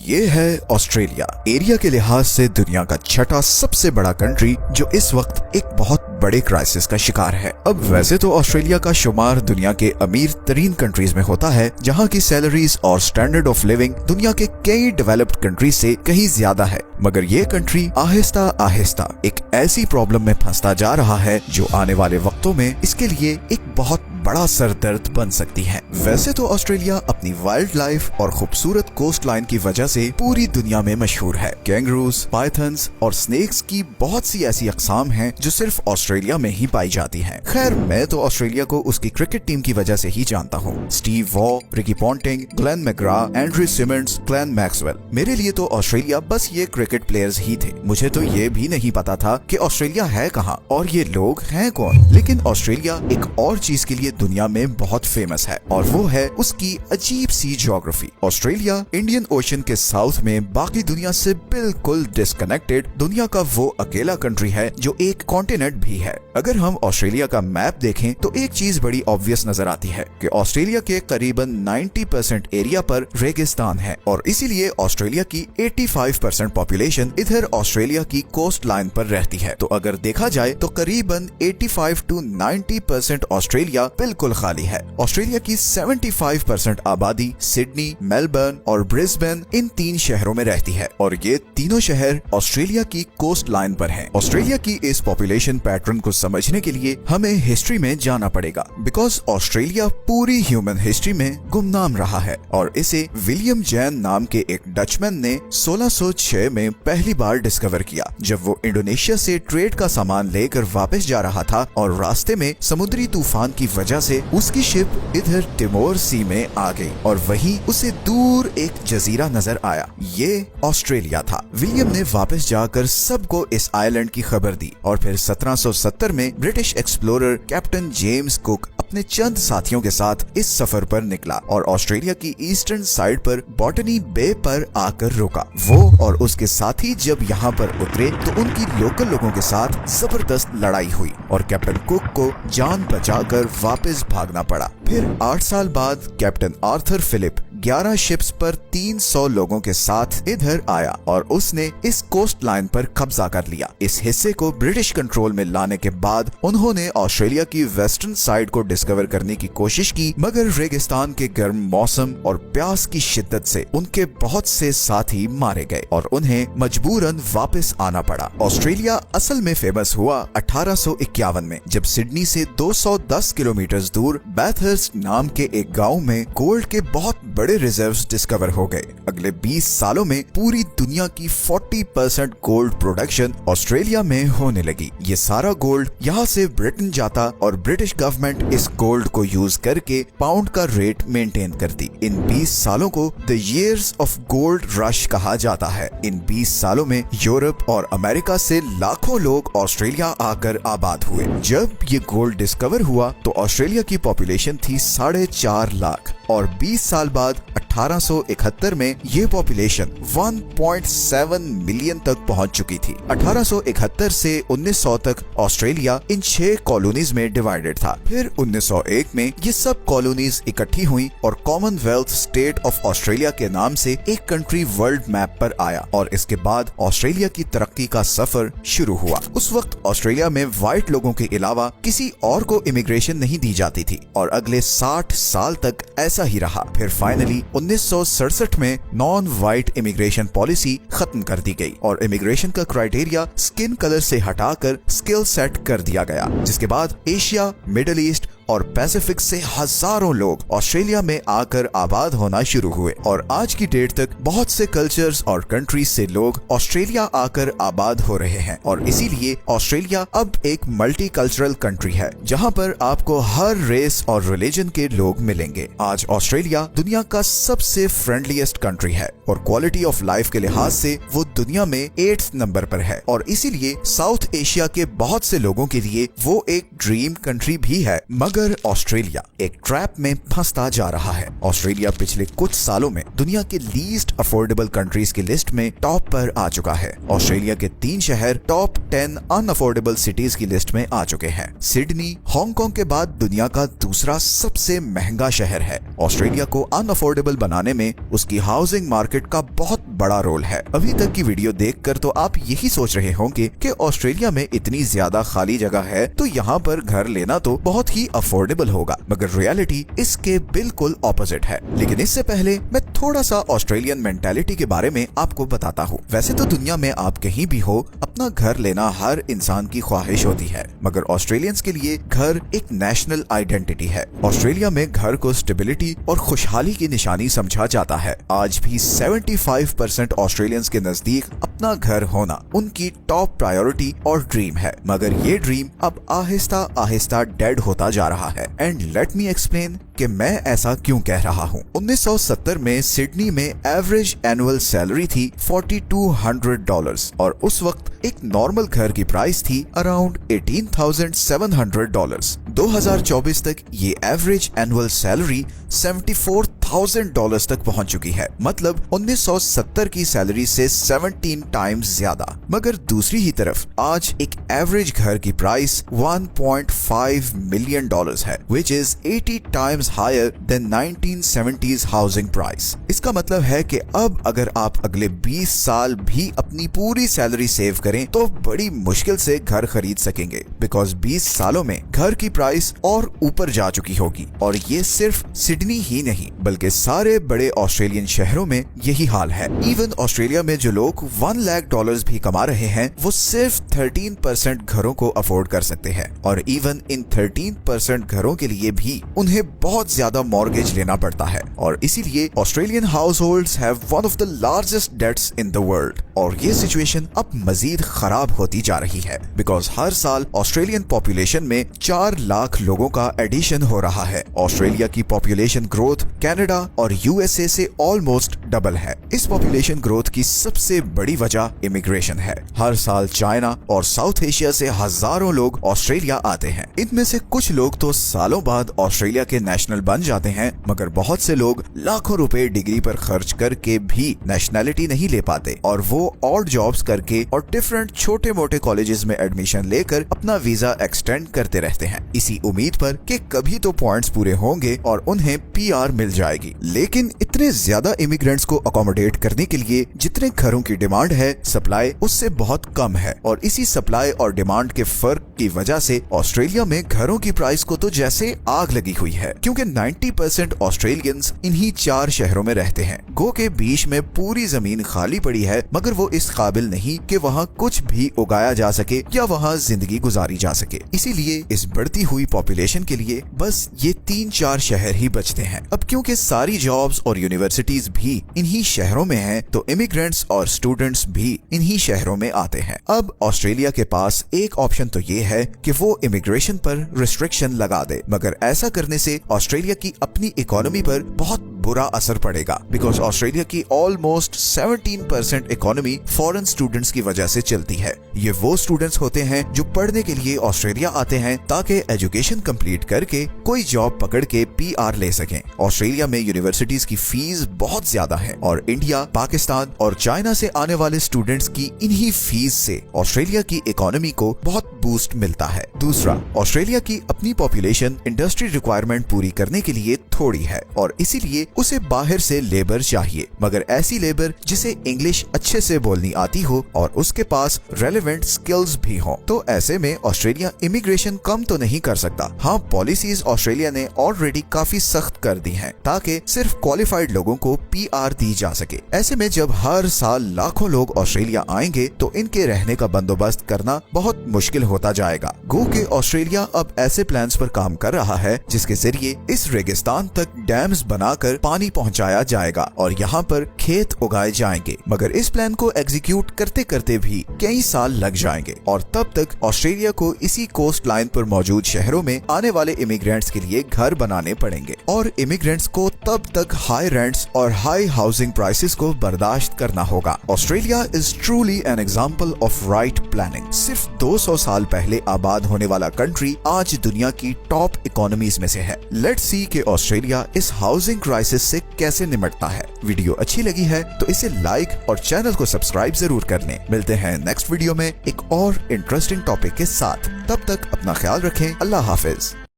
ये है Australia, area के लिहाज से दुनिया का छठा सबसे बड़ा कंट्री जो इस वक्त एक बहुत बड़े क्राइसिस का शिकार है। अब वैसे तो ऑस्ट्रेलिया का शुमार दुनिया के अमीर तरीन कंट्रीज में होता है, जहाँ की सैलरीज और स्टैंडर्ड ऑफ लिविंग दुनिया के कई डेवलप्ड कंट्रीज से कहीं ज्यादा है। मगर ये कंट्री आहिस्ता आहिस्ता एक ऐसी प्रॉब्लम में फंसता जा रहा है जो आने वाले वक्तों में इसके लिए एक बहुत बड़ा सरदर्द बन सकती है। वैसे तो ऑस्ट्रेलिया अपनी वाइल्ड लाइफ और खूबसूरत कोस्ट लाइन की वजह से पूरी दुनिया में मशहूर है। कैंगरूज, पाइथन्स और स्नेक्स की बहुत सी ऐसी अक़साम हैं जो सिर्फ ऑस्ट्रेलिया में ही पाई जाती हैं। खैर, मैं तो ऑस्ट्रेलिया को उसकी क्रिकेट टीम की वजह से ही जानता हूँ। Steve Waugh, Ricky Ponting, Glenn McGrath, Andrew Symonds, Glenn Maxwell. मेरे लिए तो ऑस्ट्रेलिया बस ये क्रिकेट प्लेयर्स ही थे। मुझे तो ये भी नहीं पता था कि ऑस्ट्रेलिया है कहाँ और ये लोग हैं कौन। लेकिन ऑस्ट्रेलिया एक और चीज के लिए दुनिया में बहुत फेमस है और वो है उसकी अजीब सी ज्योग्राफी। ऑस्ट्रेलिया इंडियन ओशन के साउथ में बाकी दुनिया से बिल्कुल डिस्कनेक्टेड दुनिया का वो अकेला कंट्री है जो एक कॉन्टिनेंट भी है। अगर हम ऑस्ट्रेलिया का मैप देखें तो एक चीज बड़ी ऑब्वियस नजर आती है कि ऑस्ट्रेलिया के करीबन 90% एरिया पर रेगिस्तान है और इसीलिए ऑस्ट्रेलिया की 85% पॉपुलेशन इधर ऑस्ट्रेलिया की कोस्ट लाइन पर रहती है। तो अगर देखा जाए तो करीबन 85 to 90% ऑस्ट्रेलिया बिल्कुल खाली है। ऑस्ट्रेलिया की 75% आबादी सिडनी, मेलबर्न और ब्रिस्बेन इन 3 शहरों में रहती है और ये तीनों शहर ऑस्ट्रेलिया की कोस्ट लाइन पर हैं। ऑस्ट्रेलिया की इस पॉपुलेशन पैटर्न को समझने के लिए हमें हिस्ट्री में जाना पड़ेगा, बिकॉज ऑस्ट्रेलिया पूरी ह्यूमन हिस्ट्री में गुमनाम रहा है और इसे विलियम जैन नाम के एक डचमैन ने 1606 में पहली बार डिस्कवर किया, जब वो इंडोनेशिया से ट्रेड का सामान लेकर वापस जा रहा था और रास्ते में समुद्री तूफान की वजह से उसकी शिप इधर टिमोर सी में आ गई और वहीं उसे दूर एक जजीरा नजर आया। ये ऑस्ट्रेलिया था। विलियम ने वापस जाकर सबको इस आइलैंड की खबर दी और फिर 1770 में British explorer captain James cook अपने चंद साथियों के साथ इस सफर पर निकला और ऑस्ट्रेलिया की ईस्टर्न साइड पर बॉटनी बे पर आकर रुका। वो और उसके साथी जब यहाँ पर उतरे तो उनकी लोकल लोगों के साथ जबरदस्त लड़ाई हुई और कैप्टन कुक को जान बचाकर वापस भागना पड़ा। फिर 8 साल बाद कैप्टन आर्थर फिलिप 11 शिप्स पर 300 लोगों के साथ इधर आया और उसने इस कोस्ट लाइन पर कब्जा कर लिया। इस हिस्से को ब्रिटिश कंट्रोल में लाने के बाद उन्होंने ऑस्ट्रेलिया की वेस्टर्न साइड को डिस्कवर करने की कोशिश की, मगर रेगिस्तान के गर्म मौसम और प्यास की शिद्दत से उनके बहुत से साथी मारे गए और उन्हें मजबूरन वापस आना पड़ा। ऑस्ट्रेलिया असल में फेमस हुआ 1851 में, जब सिडनी से 210 किलोमीटर दूर बैथर्स्ट नाम के एक गाँव में गोल्ड के बहुत बड़े रिजर्व्स डिस्कवर हो गए। अगले 20 सालों में पूरी दुनिया की 40% गोल्ड प्रोडक्शन ऑस्ट्रेलिया में होने लगी। ये सारा गोल्ड यहाँ से ब्रिटेन जाता और ब्रिटिश गवर्नमेंट इस गोल्ड को यूज करके पाउंड का रेट मेंटेन करती। इन 20 सालों को the years of gold rush कहा जाता है। इन 20 सालों में यूरोप और अमेरिका से लाखों लोग ऑस्ट्रेलिया आकर आबाद हुए। जब ये गोल्ड डिस्कवर हुआ तो ऑस्ट्रेलिया की पॉपुलेशन थी 4.5 लाख और 20 साल बाद 1871 में ये पॉपुलेशन 1.7 मिलियन तक पहुंच चुकी थी। 1871 से 1900 तक ऑस्ट्रेलिया इन 6 कॉलोनीज में डिवाइडेड था। फिर 1901 में ये सब कॉलोनीज इकट्ठी हुई और कॉमनवेल्थ स्टेट ऑफ ऑस्ट्रेलिया के नाम से एक कंट्री वर्ल्ड मैप पर आया और इसके बाद ऑस्ट्रेलिया की तरक्की का सफर शुरू हुआ। उस वक्त ऑस्ट्रेलिया में व्हाइट लोगों के अलावा किसी और को इमिग्रेशन नहीं दी जाती थी और अगले 60 साल तक ऐसा ही रहा। फिर फाइनली 1967 में नॉन व्हाइट इमिग्रेशन पॉलिसी खत्म कर दी गई और इमिग्रेशन का क्राइटेरिया स्किन कलर से हटाकर स्किल सेट कर दिया गया, जिसके बाद एशिया, मिडिल ईस्ट और पैसिफिक से हजारों लोग ऑस्ट्रेलिया में आकर आबाद होना शुरू हुए और आज की डेट तक बहुत से कल्चर्स और कंट्रीज से लोग ऑस्ट्रेलिया आकर आबाद हो रहे हैं और इसीलिए ऑस्ट्रेलिया अब एक मल्टी कल्चरल कंट्री है जहां पर आपको हर रेस और रिलीजन के लोग मिलेंगे। आज ऑस्ट्रेलिया दुनिया का सबसे फ्रेंडलीस्ट कंट्री है और क्वालिटी ऑफ लाइफ के लिहाज से वो दुनिया में 8th नंबर पर है और इसीलिए साउथ एशिया के बहुत से लोगों के लिए वो एक ड्रीम कंट्री भी है। मगर ऑस्ट्रेलिया एक ट्रैप में फंसता जा रहा है। ऑस्ट्रेलिया पिछले कुछ सालों में दुनिया के लीस्ट अफोर्डेबल कंट्रीज की लिस्ट में टॉप पर आ चुका है। ऑस्ट्रेलिया के 3 शहर टॉप 10 अनअफोर्डेबल सिटीज की लिस्ट में आ चुके हैं। सिडनी हांगकांग के बाद दुनिया का दूसरा सबसे महंगा शहर है। ऑस्ट्रेलिया को अनअफोर्डेबल बनाने में उसकी हाउसिंग मार्केट का बहुत बड़ा रोल है। अभी तक की वीडियो देखकर तो आप यही सोच रहे होंगे कि ऑस्ट्रेलिया में इतनी ज्यादा खाली जगह है तो यहाँ पर घर लेना तो बहुत ही अफोर्डेबल होगा, मगर रियलिटी इसके बिल्कुल ऑपोजिट है। लेकिन इससे पहले मैं थोड़ा सा ऑस्ट्रेलियन मेंटालिटी के बारे में आपको बताता हूँ। वैसे तो दुनिया में आप कहीं भी हो अपना घर लेना हर इंसान की ख्वाहिश होती है, मगर ऑस्ट्रेलियंस के लिए घर एक नेशनल आइडेंटिटी है। ऑस्ट्रेलिया में घर को स्टेबिलिटी और खुशहाली की निशानी समझा जाता है। आज भी 75% ऑस्ट्रेलियंस के नजदीक अपना घर होना उनकी टॉप प्रायोरिटी और ड्रीम है, मगर ये ड्रीम अब आहिस्ता आहिस्ता डेड होता जा रहा है। एंड लेट मी एक्सप्लेन कि मैं ऐसा क्यों कह रहा हूँ। 1970 में सिडनी में एवरेज एनुअल सैलरी थी $4,200 और उस वक्त एक नॉर्मल घर की प्राइस थी अराउंड $18,700। 2024 तक ये एवरेज एनुअल सैलरी $74,000 तक पहुंच चुकी है, मतलब 1970 की सैलरी से 17 टाइम्स ज्यादा। मगर दूसरी ही तरफ आज एक एवरेज घर की प्राइस $1.5 मिलियन है, which is 80 times higher than 1970s housing price. इसका मतलब है कि अब अगर आप अगले 20 साल भी अपनी पूरी सैलरी सेव करें तो बड़ी मुश्किल से घर खरीद सकेंगे, बिकॉज 20 सालों में घर की प्राइस और ऊपर जा चुकी होगी। और ये सिर्फ सिडनी ही नहीं बल्कि सारे बड़े ऑस्ट्रेलियन शहरों में यही हाल है। इवन ऑस्ट्रेलिया में जो लोग $1 लाख भी कमा रहे हैं वो सिर्फ 13% घरों को अफोर्ड कर सकते हैं, और इवन इन 13% घरों के लिए भी उन्हें बहुत ज्यादा मॉर्गेज लेना पड़ता है। और इसीलिए Australian households have one of the largest debts in the world. और ये सिचुएशन अब मजीद खराब होती जा रही है, बिकॉज हर साल ऑस्ट्रेलियन पॉपुलेशन में 4 लाख लोगों का एडिशन हो रहा है। ऑस्ट्रेलिया की पॉपुलेशन ग्रोथ कनाडा और यूएसए से ऑलमोस्ट डबल है। इस पॉपुलेशन ग्रोथ की सबसे बड़ी वजह इमिग्रेशन है। हर साल चाइना और साउथ एशिया से हजारों लोग ऑस्ट्रेलिया आते हैं। इनमें से कुछ लोग तो सालों बाद ऑस्ट्रेलिया के नेशनल बन जाते हैं, मगर बहुत से लोग लाखों रुपए डिग्री पर खर्च करके भी नेशनैलिटी नहीं ले पाते, और वो ऑड जॉब्स करके और डिफरेंट छोटे मोटे कॉलेजेस में एडमिशन लेकर अपना वीजा एक्सटेंड करते रहते हैं, इसी उम्मीद पर कि कभी तो पॉइंट्स पूरे होंगे और उन्हें पीआर मिल जाएगी। लेकिन इतने ज्यादा इमिग्रेंट्स को अकोमोडेट करने के लिए जितने घरों की डिमांड है, सप्लाई उससे बहुत कम है, और इसी सप्लाई और डिमांड के फर्क की वजह से ऑस्ट्रेलिया में घरों की प्राइस को तो जैसे आग लगी हुई है, क्योंकि 90% ऑस्ट्रेलियंस इन्हीं 4 शहरों में रहते हैं। गो के बीच में पूरी जमीन खाली पड़ी है, मगर वो इस काबिल नहीं कि वहाँ कुछ भी उगाया जा सके या वहाँ जिंदगी गुजारी जा सके। इसीलिए इस बढ़ती हुई पॉपुलेशन के लिए बस ये 3-4 शहर ही बचते हैं। अब क्योंकि सारी जॉब्स और यूनिवर्सिटीज भी इन्हीं शहरों में हैं, तो इमिग्रेंट्स और स्टूडेंट्स भी इन्हीं शहरों में आते हैं। अब ऑस्ट्रेलिया के पास एक ऑप्शन तो ये है कि वो इमिग्रेशन पर रिस्ट्रिक्शन लगा दे, मगर ऐसा करने से ऑस्ट्रेलिया की अपनी इकोनॉमी पर बहुत बुरा असर पड़ेगा, बिकॉज ऑस्ट्रेलिया की ऑलमोस्ट 17% इकोनॉमी फॉरेन स्टूडेंट्स की वजह से चलती है। ये वो स्टूडेंट्स होते हैं जो पढ़ने के लिए ऑस्ट्रेलिया आते हैं ताकि एजुकेशन कंप्लीट करके कोई जॉब पकड़ के पीआर ले सकें। ऑस्ट्रेलिया में यूनिवर्सिटीज की फीस बहुत ज्यादा है, और इंडिया, पाकिस्तान और चाइना से आने वाले स्टूडेंट्स की इन्हीं फीस से ऑस्ट्रेलिया की इकोनॉमी को बहुत बूस्ट मिलता है। दूसरा, ऑस्ट्रेलिया की अपनी पॉपुलेशन इंडस्ट्री रिक्वायरमेंट पूरी करने के लिए थोड़ी है, और इसीलिए उसे बाहर से लेबर चाहिए, मगर ऐसी लेबर जिसे इंग्लिश अच्छे से बोलनी आती हो और उसके पास रेलेवेंट स्किल्स भी हो। तो ऐसे में ऑस्ट्रेलिया इमिग्रेशन कम तो नहीं कर सकता। हाँ, पॉलिसीज ऑस्ट्रेलिया ने ऑलरेडी काफी सख्त कर दी हैं ताकि सिर्फ क्वालिफाइड लोगों को पीआर दी जा सके। ऐसे में जब हर साल लाखों लोग ऑस्ट्रेलिया आएंगे तो इनके रहने का बंदोबस्त करना बहुत मुश्किल होता जाएगा। गो के ऑस्ट्रेलिया अब ऐसे प्लान्स पर काम कर रहा है जिसके जरिए इस रेगिस्तान तक डैम्स बनाकर पानी पहुंचाया जाएगा और यहाँ पर खेत उगाए जाएंगे, मगर इस प्लान को एग्जीक्यूट करते करते भी कई साल लग जाएंगे, और तब तक ऑस्ट्रेलिया को इसी कोस्ट लाइन पर मौजूद शहरों में आने वाले इमिग्रेंट्स के लिए घर बनाने पड़ेंगे, और इमिग्रेंट्स को तब तक हाई रेंट्स और हाई हाउसिंग प्राइसेस को बर्दाश्त करना होगा। Australia is truly an example of right planning. सिर्फ 200 साल पहले आबाद होने वाला कंट्री आज दुनिया की टॉप इकोनॉमीज में से है। लेट्स सी कि ऑस्ट्रेलिया इस हाउसिंग क्राइसिस से कैसे निपटता है। वीडियो अच्छी लगी है तो इसे लाइक और चैनल को सब्सक्राइब जरूर कर लें। मिलते हैं नेक्स्ट वीडियो में एक और इंटरेस्टिंग टॉपिक के साथ। तब तक अपना ख्याल रखें। अल्लाह हाफिज।